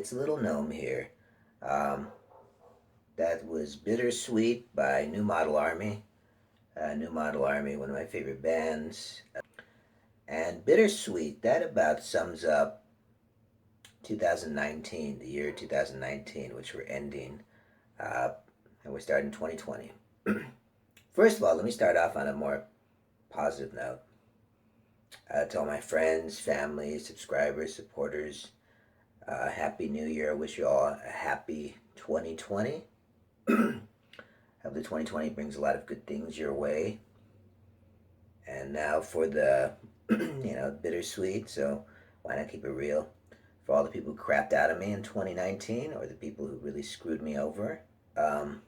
it's Little Gnome here. Um, that was Bittersweet by New Model Army. New Model Army, one of my favorite bands. And Bittersweet, that about sums up 2019, the year 2019, which we're ending. Uh, and we're starting 2020. First of all, let me start off on a more positive note. To all my friends, family, subscribers, supporters, Happy New Year. I wish you all a happy 2020. Hope the 2020 brings a lot of good things your way. And now for the, bittersweet. So why not keep it real? For all the people who crapped out of me in 2019 or the people who really screwed me over, um,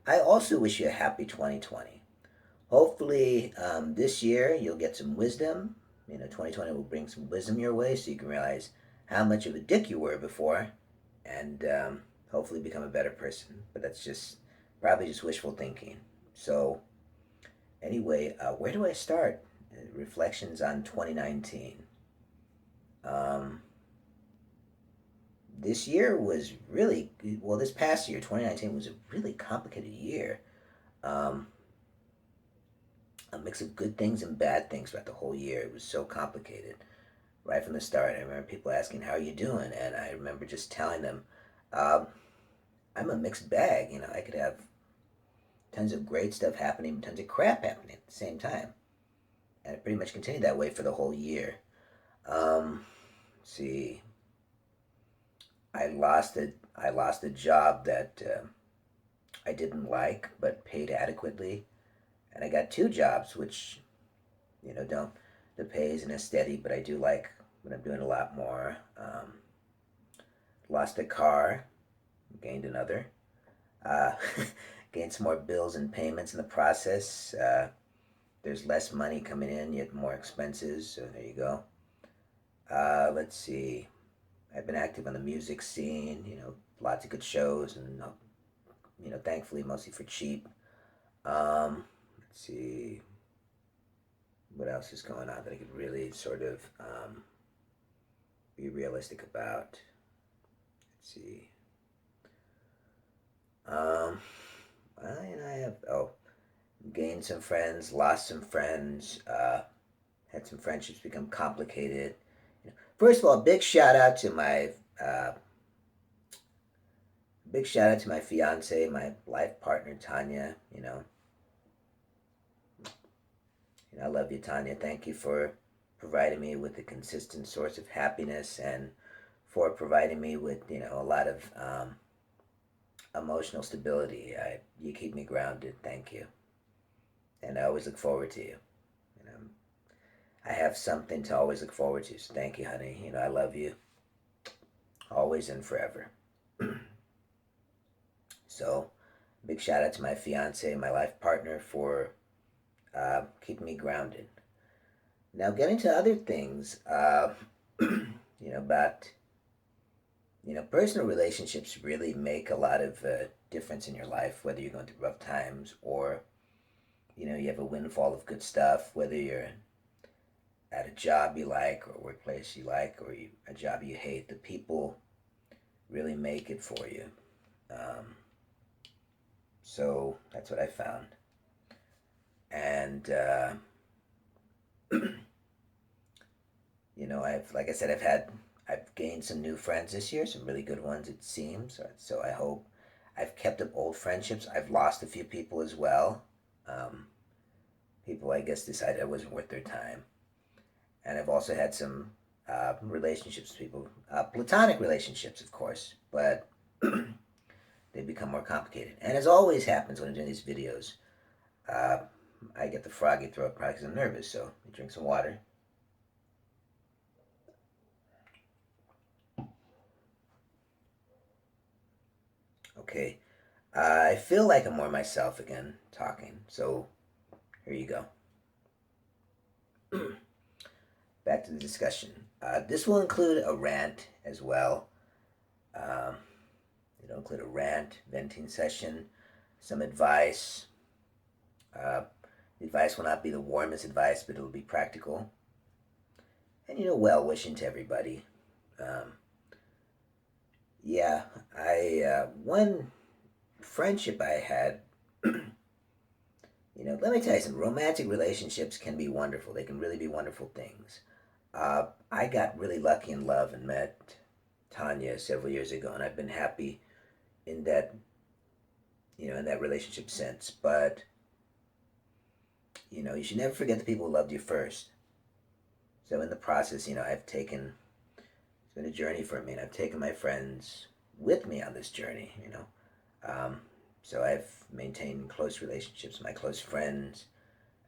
I also wish you a happy 2020. Hopefully, this year you'll get some wisdom. 2020 will bring some wisdom your way so you can realize how much of a dick you were before and hopefully become a better person. But that's just probably just wishful thinking. So, anyway, where do I start? Reflections on 2019. Um, this year was really, well, this past year, 2019, was a really complicated year. Um, a mix of good things and bad things throughout the whole year. It was so complicated right from the start. I remember people asking, "How are you doing?" And I remember just telling them, um, "I'm a mixed bag. I could have tons of great stuff happening, tons of crap happening at the same time." And it pretty much continued that way for the whole year. Let's see, I lost a job that I didn't like, but paid adequately, and I got two jobs, which don't the pay isn't as steady, but I do like when I'm doing a lot more. Lost a car, gained another. Uh, gained some more bills and payments in the process. There's less money coming in, yet more expenses. So there you go. Let's see. I've been active on the music scene. Lots of good shows, and thankfully mostly for cheap. Let's see. What else is going on that I could really sort of be realistic about? Let's see. Well, I have gained some friends, lost some friends, had some friendships become complicated. First of all, uh, big shout out to my fiance, my life partner Tonya. I love you, Tonya. Thank you for providing me with a consistent source of happiness and for providing me with a lot of emotional stability. You keep me grounded. Thank you, and I always look forward to you. You know, I have something to always look forward to. So thank you, honey. I love you always and forever. So, big shout out to my fiance, my life partner, for keeping me grounded. Now, getting to other things, about personal relationships really make a lot of difference in your life, whether you're going through rough times or you have a windfall of good stuff, whether you're at a job you like or a workplace you like or a job you hate. The people really make it for you. Um, so that's what I found. And I've like I said, I've gained some new friends this year, some really good ones it seems. So I hope I've kept up old friendships. I've lost a few people as well. Um, People I guess decided I wasn't worth their time, and I've also had some relationships with people, platonic relationships, of course, but they become more complicated. And as always happens when I'm doing these videos, uh, I get the froggy throat probably because I'm nervous. So I drink some water. Okay, I feel like I'm more myself again talking. So here you go. Back to the discussion. This will include a rant as well. Um, it'll include a rant, venting session, some advice. Uh, the advice will not be the warmest advice, but it'll be practical and well wishing to everybody. Um, Yeah, one friendship I had, let me tell you something. Romantic relationships can be wonderful. They can really be wonderful things. I got really lucky in love and met Tonya several years ago, and I've been happy in that, in that relationship since. But, you should never forget the people who loved you first. So in the process, it's been a journey for me, and I've taken my friends with me on this journey, Um, so I've maintained close relationships with my close friends,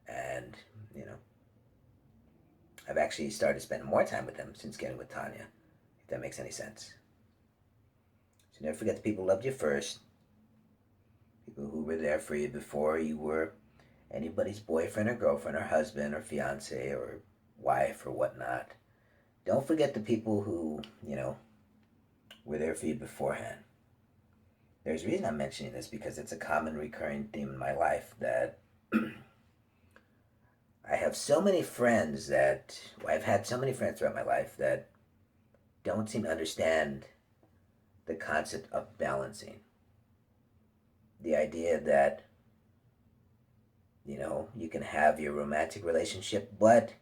and, you know, I've actually started spending more time with them since getting with Tonya, if that makes any sense. So never forget the people who loved you first, people who were there for you before you were anybody's boyfriend or girlfriend or husband or fiance or wife or whatnot. Don't forget the people who, were there for you beforehand. There's a reason I'm mentioning this because it's a common recurring theme in my life that I have so many friends that, well, I've had so many friends throughout my life that don't seem to understand the concept of balancing. The idea that, you can have your romantic relationship, but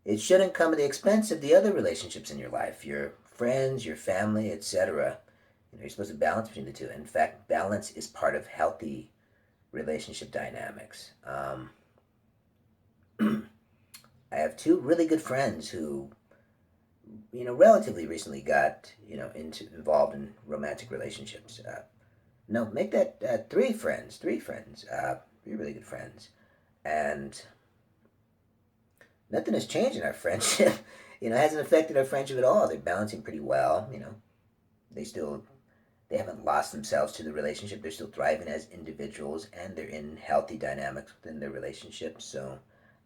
it shouldn't come at the expense of the other relationships in your life, your friends, your family, etc. You're supposed to balance between the two. In fact, balance is part of healthy relationship dynamics. I have two really good friends who, relatively recently got, involved in romantic relationships. No, make that three really good friends, and nothing has changed in our friendship. It hasn't affected our friendship at all. They're balancing pretty well. They still they haven't lost themselves to the relationship. They're still thriving as individuals, and they're in healthy dynamics within their relationship. So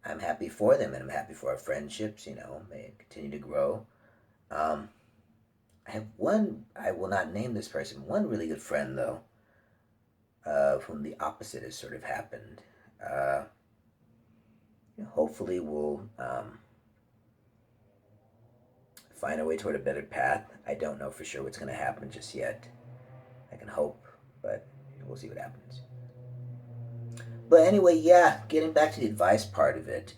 I'm happy for them, and I'm happy for our friendships. They continue to grow. Um, I have one. I will not name this person. One really good friend, though, of whom the opposite has sort of happened. Uh, Hopefully, we'll find our way toward a better path. I don't know for sure what's going to happen just yet. I can hope, but we'll see what happens. But anyway, yeah, getting back to the advice part of it.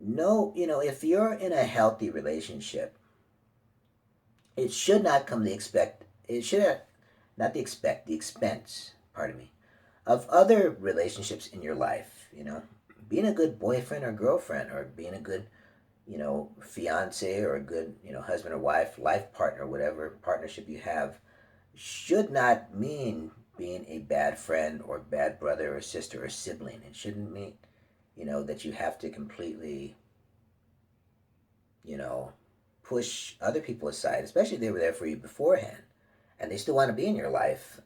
No, if you're in a healthy relationship, it should not come the expect. It should not the expense. Pardon me, of other relationships in your life. Being a good boyfriend or girlfriend, or being a good, fiance or a good, husband or wife, life partner, whatever partnership you have, should not mean being a bad friend or bad brother or sister or sibling. It shouldn't mean, that you have to completely, you know, push other people aside, especially if they were there for you beforehand and they still want to be in your life.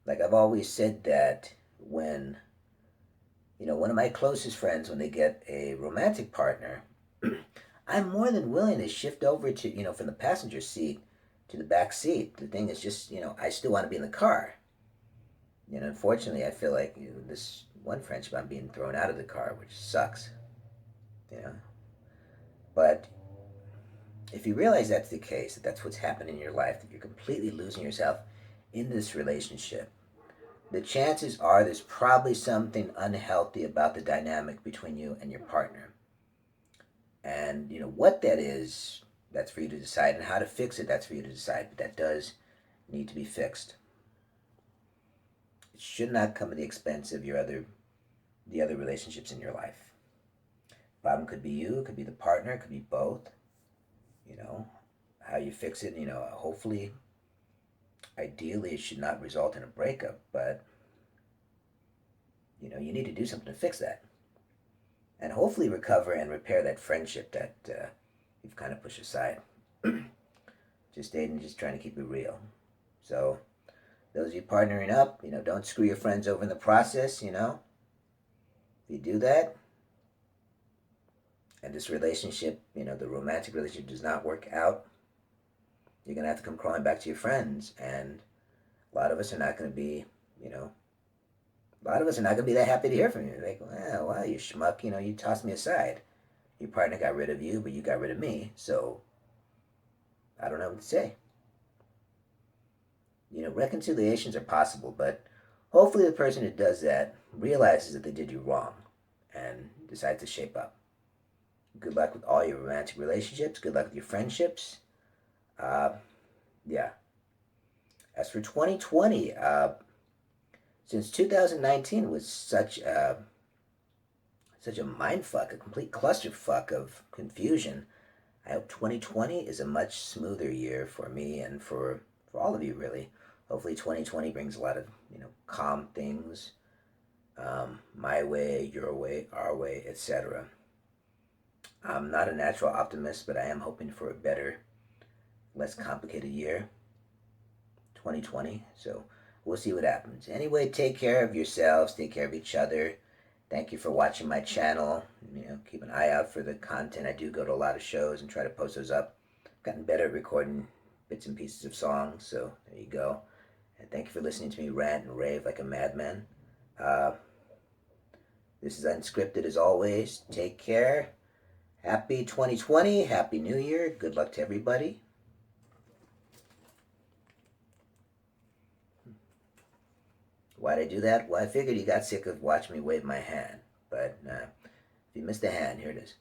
Like I've always said that when, one of my closest friends, when they get a romantic partner, I'm more than willing to shift over to, from the passenger seat to the back seat. The thing is just, I still want to be in the car. Unfortunately, I feel like this one friendship I'm being thrown out of the car, which sucks. You know, but if you realize that's the case, that that's what's happening in your life, that you're completely losing yourself in this relationship, the chances are there's probably something unhealthy about the dynamic between you and your partner. And what that is, that's for you to decide, and how to fix it, that's for you to decide. But that does need to be fixed. It should not come at the expense of the other relationships in your life. Problem could be you, it could be the partner, it could be both. You know, how you fix it, hopefully, ideally, it should not result in a breakup, but, you need to do something to fix that. And hopefully recover and repair that friendship that you've kind of pushed aside. Just dating, just trying to keep it real. So, those of you partnering up, don't screw your friends over in the process, If you do that, and this relationship, the romantic relationship does not work out, you're going to have to come crawling back to your friends. And a lot of us are not going to be, a lot of us are not going to be that happy to hear from you. Like, well, wow, you schmuck, you tossed me aside. Your partner got rid of you, but you got rid of me. So I don't know what to say. Reconciliations are possible, but hopefully the person who does that realizes that they did you wrong and decides to shape up. Good luck with all your romantic relationships. Good luck with your friendships. Uh, yeah. As for 2020, since 2019 was such a mindfuck, a complete clusterfuck of confusion, I hope 2020 is a much smoother year for me and for all of you, really. Hopefully, 2020 brings a lot of calm things, my way, your way, our way, etc. I'm not a natural optimist, but I am hoping for a better, less complicated year, 2020. So we'll see what happens. Anyway, take care of yourselves, take care of each other. Thank you for watching my channel. Keep an eye out for the content. I do go to a lot of shows and try to post those up. I've gotten better at recording bits and pieces of songs, so there you go. And thank you for listening to me rant and rave like a madman. This is unscripted as always. Take care. Happy 2020. Happy New Year. Good luck to everybody. Why'd I do that? Well, I figured you got sick of watching me wave my hand. But if you missed a hand, here it is.